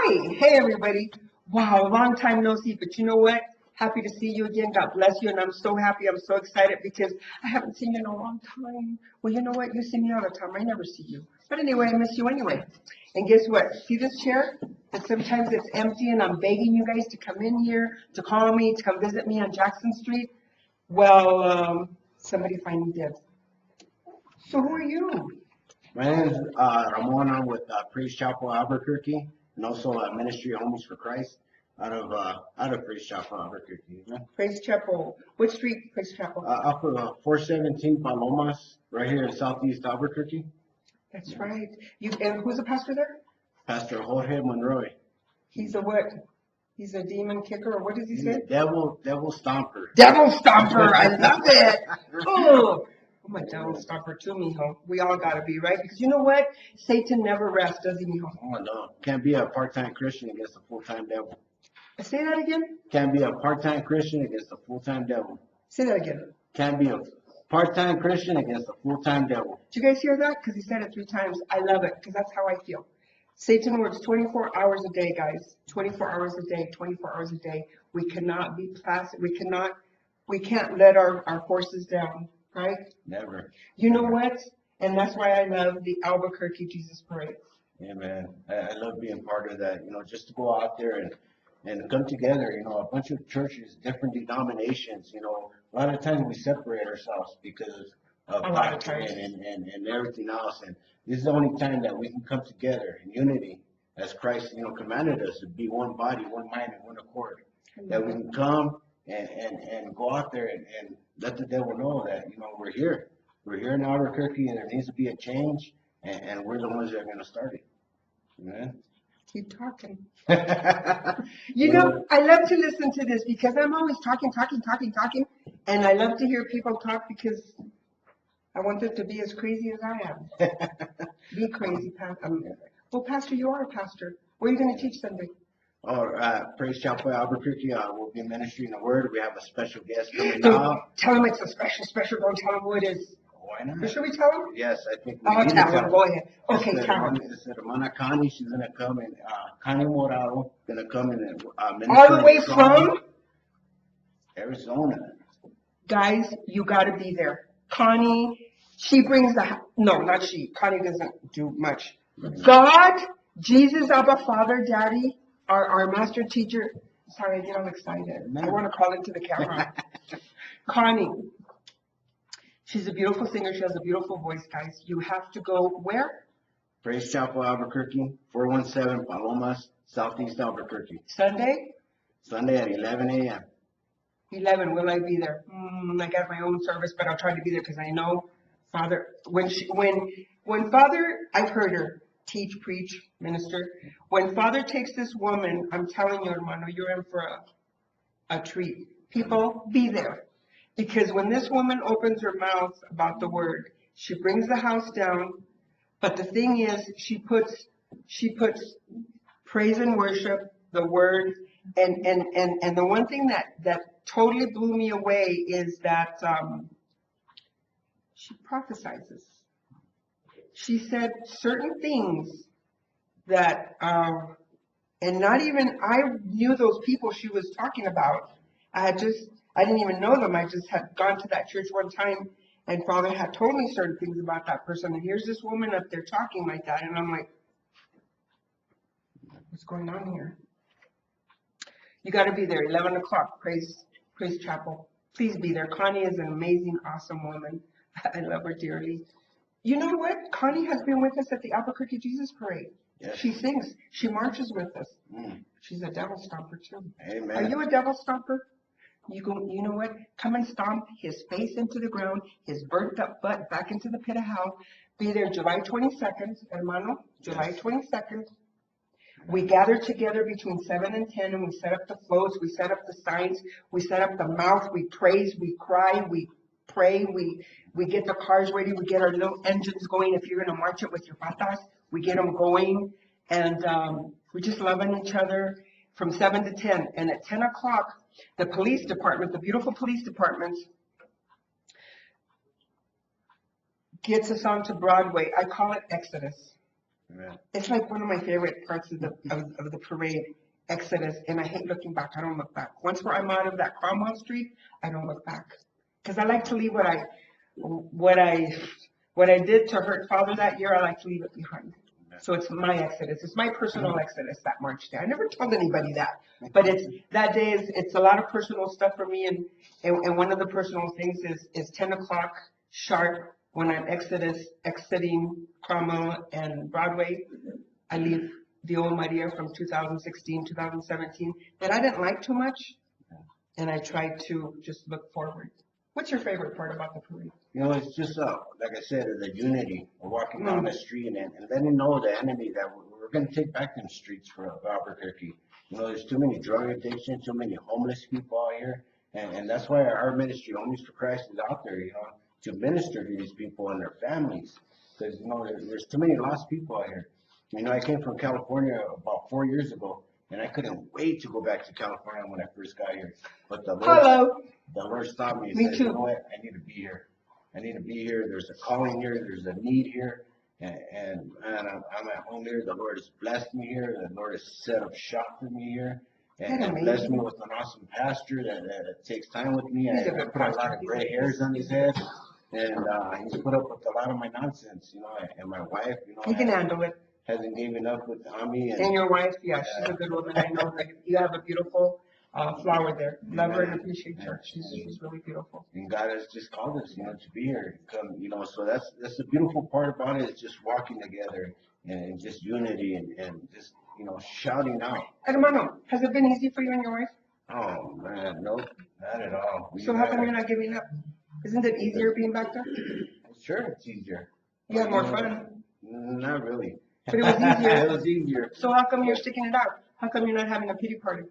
Hi, hey everybody. Wow, long time no see, but you know what? Happy to see you again. God bless you, and I'm so happy. I'm so excited because I haven't seen you in a long time. Well, you know what? You see me all the time. I never see you. But anyway, I miss you anyway. And guess what? See this chair? And sometimes it's empty, and I'm begging you guys to come in here, to call me, to come visit me on Jackson Street. Well, somebody finally did. So who are you? My name is Ramon. I'm with Praise Chapel Albuquerque, and also Ministry of Homies for Christ out of Praise Chapel Albuquerque. Yeah. Praise Chapel. What street, Praise Chapel? Off of 417 Palomas, right here in Southeast Albuquerque. That's right. And who's the pastor there? Pastor Jorge Monroy. He's a what? He's a demon kicker, or what does he He's say? a devil stomper. Devil stomper. I love it. Oh, I'm a devil stomper too, mijo. We all gotta be, right? Because you know what? Satan never rests, does he, mijo? Oh no, can't be a part-time Christian against a full-time devil. Say that again. Can't be a part-time Christian against a full-time devil. Say that again. Can't be a part-time Christian against a full-time devil. Did you guys hear that? Because he said it 3 times. I love it because that's how I feel. Satan works 24 hours a day, guys. 24 hours a day, 24 hours a day. We cannot be passive. We can't let our forces down, right? Never. You know what? And that's why I love the Albuquerque Jesus Parade. Yeah, man. I love being part of that, just to go out there and come together, a bunch of churches, different denominations, a lot of times we separate ourselves because of A lot of doctrine times. and everything else. And this is the only time that we can come together in unity as Christ, commanded us to be one body, one mind, and one accord. That we can come and go out there and let the devil know that, we're here. We're here in Albuquerque and there needs to be a change and we're the ones that are going to start it. Amen. Keep talking. You know, I love to listen to this because I'm always talking, and I love to hear people talk because I want them to be as crazy as I am. Be crazy, Pastor. Well, Pastor, you are a pastor. What are you going to teach Sunday? Praise Chapel Albuquerque. We'll be ministering the word. We have a special guest coming So out. tell them it's a special. Don't tell them who it is. Why not? Or should we tell them? Yes, I think we Oh, need to tell tell them. Go ahead. Okay, It's tell them. It's Hermana Connie. She's going to come and Connie Morado going to come and minister. All the way a song. from? Arizona. Guys, you got to be there. Connie, she brings no, not she. Connie doesn't do much. God, Jesus, Abba, Father, Daddy, our master teacher. Sorry, I get all excited. I want to call into the camera. Connie, she's a beautiful singer. She has a beautiful voice, guys. You have to go where? Praise Chapel Albuquerque, 417 Palomas, Southeast Albuquerque. Sunday? Sunday at 11 a.m. 11. Will I be there? I got my own service, but I'll try to be there because I know Father. When Father, I've heard her teach, preach, minister. When Father takes this woman, I'm telling you, hermano, you're in for a treat. People, be there. Because when this woman opens her mouth about the word, she brings the house down. But the thing is, she puts praise and worship, the word, and the one thing that totally blew me away is that she prophesizes. She said certain things that, and not even I knew those people she was talking about. I didn't even know them. I just had gone to that church one time, and Father had told me certain things about that person. And here's this woman up there talking like that, and I'm like, what's going on here? You got to be there, 11 o'clock, Praise Chapel. Please be there. Connie is an amazing, awesome woman. I love her dearly. You know what? Connie has been with us at the Albuquerque Jesus Parade. Yes. She sings. She marches with us. Mm. She's a devil stomper too. Amen. Are you a devil stomper? You know what? Come and stomp his face into the ground, his burnt up butt back into the pit of hell. Be there July 22nd, hermano. July 22nd. We gather together between 7 and 10 and we set up the floats, we set up the signs, we set up the mouth, we praise, we cry, we pray, we get the cars ready, we get our little engines going. If you're going to march it with your patas, we get them going. And we just loving each other from 7 to 10. And at 10 o'clock, the police department, the beautiful police department, gets us onto Broadway. I call it Exodus. Amen. It's like one of my favorite parts of the parade, Exodus, and I hate looking back. I don't look back. Once I'm out of that Cromwell Street, I don't look back. Because I like to leave what I did to hurt Father that year, I like to leave it behind. So it's my Exodus. It's my personal Exodus that March day. I never told anybody that, but that day it's a lot of personal stuff for me, and one of the personal things is 10 o'clock sharp when I'm exiting Cromwell and Broadway. I leave the old Maria from 2016, 2017 that I didn't like too much, and I tried to just look forward. What's your favorite part about the parade? You know, it's just, like I said, the unity of walking down the street and letting know the enemy that we're going to take back them streets for Albuquerque. You know, there's too many drug addictions, too many homeless people out here. And that's why our ministry, Homies for Christ, is out there, you know, to minister to these people and their families. Because, you know, there's too many lost people out here. You know, I came from California about 4 years ago, and I couldn't wait to go back to California when I first got here. But the Lord stopped me and said, you know what, I need to be here. I need to be here. There's a calling here. There's a need here. And I'm at home here. The Lord has blessed me here. The Lord has set up shop for me here. And blessed me with an awesome pastor that takes time with me. I put a lot of gray hairs on his head. And he's put up with a lot of my nonsense, you know. And my wife, you know, He can handle it. hasn't given up on me. And your wife, yeah, she's a good woman. I know her. You have a beautiful flower there. Love her and appreciate her. She's really beautiful. And God has just called us, you know, to be here. Come, you know, so that's the beautiful part about it is just walking together and just unity and just, you know, shouting out. Hermano, has it been easy for you and your wife? Oh man, nope, not at all. So how come you're not giving up? Isn't it easier being back there? Sure, it's easier. You have more fun. Not really. But it was easier. It was easier. So how come you're sticking it out? How come you're not having a pity party?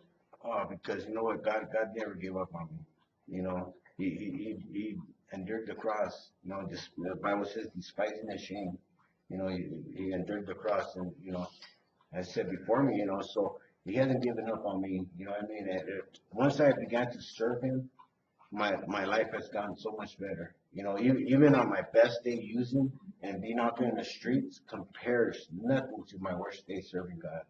Oh, because you know what, God never gave up on me. You know, he endured the cross. You know, just the Bible says, despising his shame. You know, he endured the cross, and you know, as said before me, you know, so he hasn't given up on me. You know what I mean? Once I began to serve him, my life has gotten so much better. You know, even on my best day using and being out there in the streets compares nothing to my worst day serving God.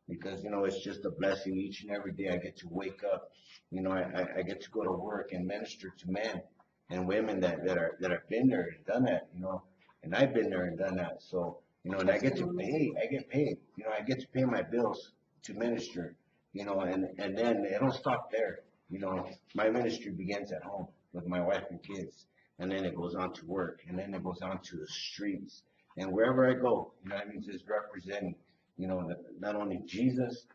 Because, you know, it's just a blessing each and every day I get to wake up. You know, I get to go to work and minister to men and women that have been there and done that, you know, and I've been there and done that. So, you know, and I get paid, you know, I get to pay my bills to minister, you know, and then it don't stop there. You know, my ministry begins at home with my wife and kids, and then it goes on to work, and then it goes on to the streets, and wherever I go, you know, I mean, just representing, you know, not only Jesus,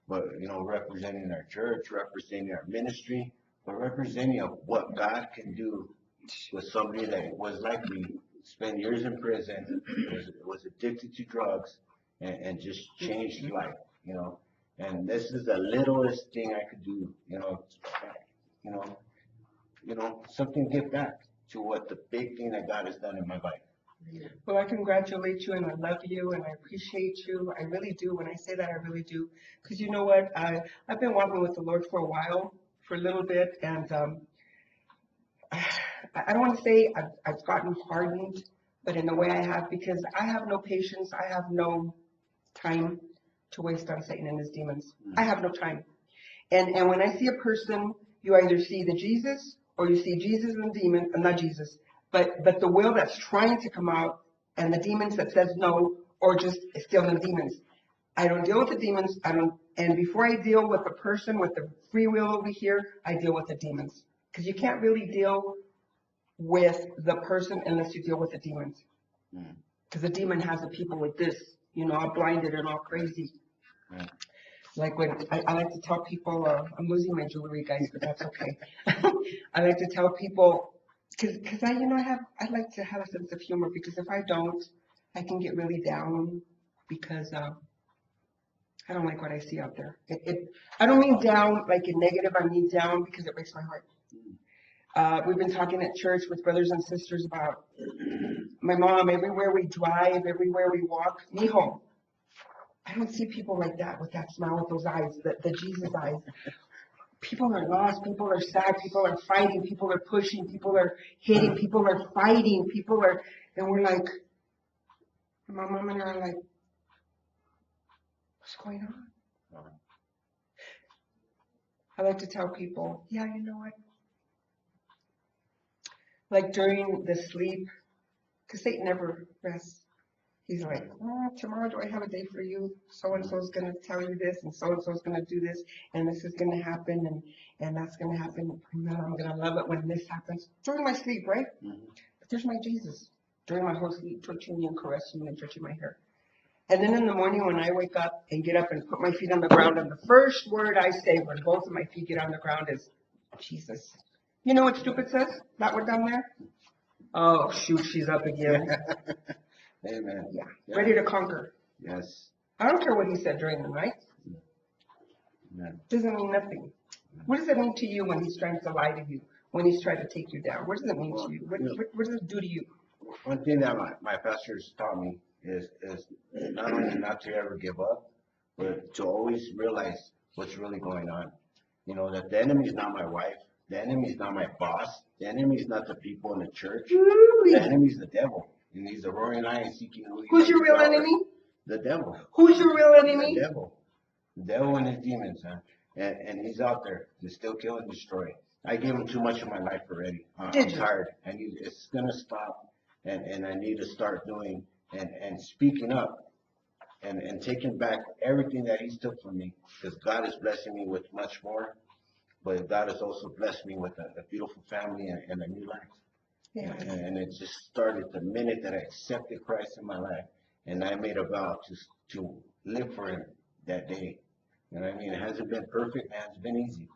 but, you know, representing our church, representing our ministry, but representing of what God can do with somebody that was like me, spent years in prison, was addicted to drugs, and just changed life, you know. And this is the littlest thing I could do, you know, something to give back to what the big thing that God has done in my life. Well, I congratulate you and I love you and I appreciate you. I really do. When I say that, I really do. Because you know what? I've been walking with the Lord for a while, for a little bit, and I don't want to say I've gotten hardened, but in a way I have, because I have no patience. I have no time to waste on Satan and his demons. I have no time. And when I see a person, you either see the Jesus or you see Jesus and the demon, not Jesus, but the will that's trying to come out and the demons that says no, or just still the demons. I don't deal with the demons. And before I deal with the person with the free will over here, I deal with the demons. Because you can't really deal with the person unless you deal with the demons. Because the demon has the people like this, you know, all blinded and all crazy. Like when I like to tell people, I'm losing my jewelry, guys, but that's okay. I like to tell people, because I like to have a sense of humor, because if I don't, I can get really down because I don't like what I see out there. I don't mean down like in negative. I mean down because it breaks my heart. We've been talking at church with brothers and sisters about my mom. Everywhere we drive, everywhere we walk, me home. I don't see people like that with that smile, with those eyes, the Jesus eyes. People are lost, people are sad, people are fighting, people are pushing, people are hitting, people are fighting, and we're like, my mom and I are like, What's going on? Uh, I like to tell people, yeah, you know what? Like during the sleep, because Satan never rests. He's like, oh, tomorrow do I have a day for you? So-and-so is going to tell you this, and so-and-so is going to do this, and this is going to happen, and that's going to happen. And then I'm going to love it when this happens. During my sleep, right? But there's my Jesus. During my whole sleep, touching me and caressing me and touching my hair. And then in the morning when I wake up and get up and put my feet on the ground, and the first word I say when both of my feet get on the ground is, Jesus. You know what stupid says? That one down there? Oh, shoot, she's up again. Amen. Yeah, ready to conquer. Yes. I don't care what he said during the night. Amen. Doesn't mean nothing. What does it mean to you when he's trying to lie to you? When he's trying to take you down? What does it mean to you? What does it do to you? One thing that my pastors taught me is not only not to ever give up, but to always realize what's really going on. You know, that the enemy is not my wife. The enemy is not my boss. The enemy is not the people in the church. The enemy is the devil. And he's a roaring lion seeking who he Who's your may real devour. enemy? The devil. Who's your real enemy? The devil. The devil and his demons, huh? And he's out there to still kill and destroy. I gave him too much of my life already. I'm tired. It's going to stop. And I need to start doing and speaking up and taking back everything that he's took from me. Because God is blessing me with much more. But God has also blessed me with a beautiful family and a new life. Yeah. And it just started the minute that I accepted Christ in my life. And I made a vow to live for him that day. You know what I mean? It hasn't been perfect. It hasn't been easy.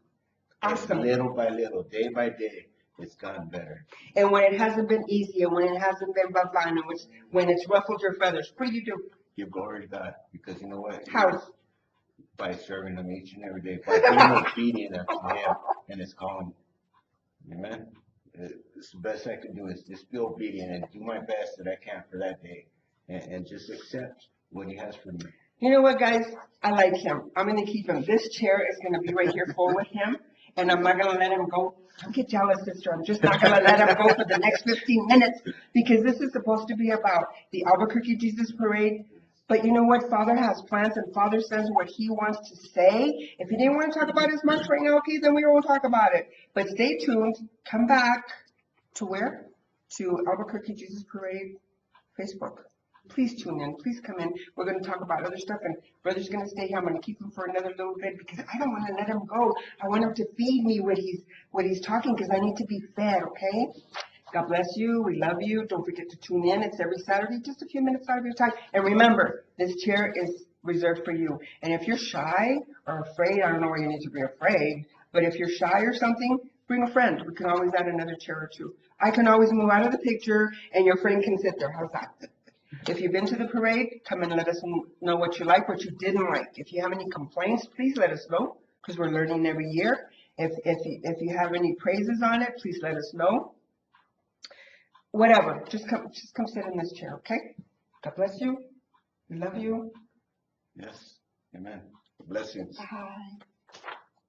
Awesome. Little by little, day by day, it's gotten better. And when it hasn't been easy, and when it hasn't been blah, and when it's ruffled your feathers, what do? Give glory to God. Because you know what? How? By serving him each and every day. By being obedient unto him and his calling. Amen? It's the best I can do is just be obedient and do my best that I can for that day. And just accept what he has for me. You know what, guys? I like him. I'm going to keep him. This chair is going to be right here full with him, and I'm not going to let him go. Don't get jealous, sister. I'm just not going to let him go for the next 15 minutes because this is supposed to be about the Albuquerque Jesus Parade. But you know what? Father has plans, and Father says what he wants to say. If he didn't want to talk about his march right now, okay, then we won't talk about it. But stay tuned. Come back to where? To Albuquerque Jesus Parade Facebook. Please tune in. Please come in. We're going to talk about other stuff, and Brother's going to stay here. I'm going to keep him for another little bit because I don't want to let him go. I want him to feed me what he's talking because I need to be fed, okay? God bless you. We love you. Don't forget to tune in. It's every Saturday, just a few minutes out of your time. And remember, this chair is reserved for you. And if you're shy or afraid, I don't know why you need to be afraid, but if you're shy or something, bring a friend. We can always add another chair or two. I can always move out of the picture, and your friend can sit there. How's that? If you've been to the parade, come and let us know what you like, what you didn't like. If you have any complaints, please let us know, because we're learning every year. If you have any praises on it, please let us know. Whatever, just come sit in this chair, okay? God bless you. We love you. Yes. Amen. Blessings. Bye.